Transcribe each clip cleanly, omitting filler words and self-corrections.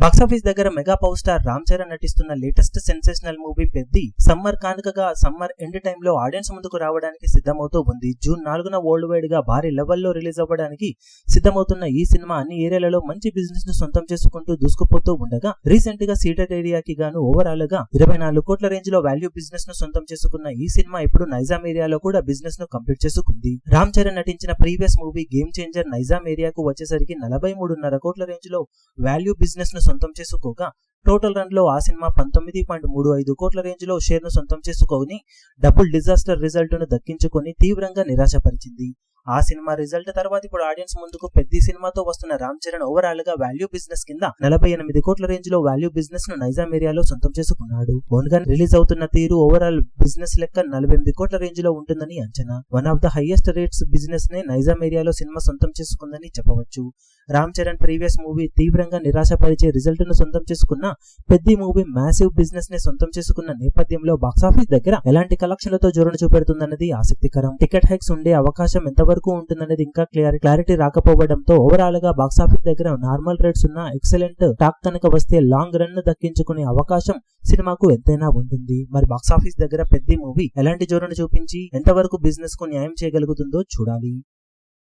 Box office దగ్గర mega power star Ram Charan నటిస్తున్న latest sensational movie Peddi summer కానుకగా సమ్మర్ ఎండ్ టైమ్ లో ఆడియన్స్ ముందుకు రావడానికి సిద్ధమవుతూ ఉంది. జూన్ 4న వరల్డ్ వైడ్ గా భారీ లెవెల్లో రిలీజ్ అవ్వడానికి సిద్ధమవుతున్న ఈ సినిమా అన్ని ఏరియాలలో మంచి బిజినెస్ ను సొంతం చేసుకుంటూ దూసుకుపోతూ ఉండగా రీసెంట్ గా సీటెడ్ ఏరియాకి గాను ఓవరాల్ గా 24 కోట్ల రేంజ్ లో వాల్యూ బిజినెస్ ను సొంతం చేసుకున్న ఈ సినిమా ఇప్పుడు నైజాం ఏరియాలో కూడా బిజినెస్ ను కంప్లీట్ చేసుకుంది. రామ్ చరణ్ నటించిన previous movie game changer Nizam ఏరియాకు వచ్చేసరికి 43.5 కోట్ల రేంజ్ లో వాల్యూ బిజినెస్ ను సొంతం చేసుకోగా టోటల్ రన్ లో ఆ సినిమా 19.35 కోట్ల రేంజ్ లో షేర్ ను సొంతం చేసుకొని డబుల్ డిజాస్టర్ రిజల్ట్ ను దక్కించుకొని తీవ్రంగా నిరాశపరిచింది. ఆ సినిమా రిజల్ట్ తర్వాత ఇప్పుడు ఆడియన్స్ ముందుకు పెద్ద సినిమాతో వస్తున్న రామ్ చరణ్ ఓవరాల్ గా వాల్యూ బిజినెస్ కింద 48 కోట్ల రేంజ్ లో వాల్యూ బిజినెస్ ను నైజాం ఏరియాలో సొంతం చేసుకున్నాడు. ఓన్గా రిలీజ్ అవుతున్న తీరు ఓవరాల్ బిజినెస్ లెక్క 48 కోట్ల రేంజ్ లో ఉంటుందని అంచనా. One of the highest rates business నే నైజాం ఏరియాలో సినిమా సొంతం చేసుకుందని చెప్పవచ్చు. రామ్ చరణ్ ప్రీవియస్ మూవీ తీవ్రంగా నిరాశపరిచే రిజల్ట్ ను సొంతం చేసుకున్న పెద్ద మూవీ మ్యాసివ్ బిజినెస్ ని సొంతం చేసుకున్న నేపథ్యంలో బాక్సాఫీస్ దగ్గర ఎలాంటి కలెక్షన్లతో జోరును చూపెడుతుందన్నది ఆసక్తికరం. టికెట్ హైక్స్ ఉండే అవకాశం ఎంతవరకు ఉంటుందనేది ఇంకా క్లారిటీ రాకపోవడంతో ఓవరాల్ గా బాక్సాఫీస్ దగ్గర నార్మల్ రేట్స్ ఉన్న ఎక్సలెంట్ టాక్ కనుక వస్తే లాంగ్ రన్ ను దక్కించుకునే అవకాశం సినిమాకు ఎంతైనా ఉంటుంది. మరి బాక్సాఫీస్ దగ్గర పెద్ద మూవీ ఎలాంటి జోరును చూపించి ఎంతవరకు బిజినెస్ కు న్యాయం చేయగలుగుతుందో చూడాలి.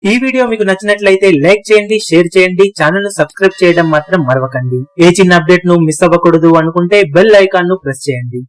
ఈ వీడియో మీకు నచ్చినట్లయితే లైక్ చేయండి, షేర్ చేయండి, ఛానల్ ను సబ్స్క్రైబ్ చేయడం మాత్రం మరవకండి. ఏ చిన్న అప్డేట్ ను మిస్ అవ్వకూడదు అనుకుంటే బెల్ ఐకాన్ ను ప్రెస్ చేయండి.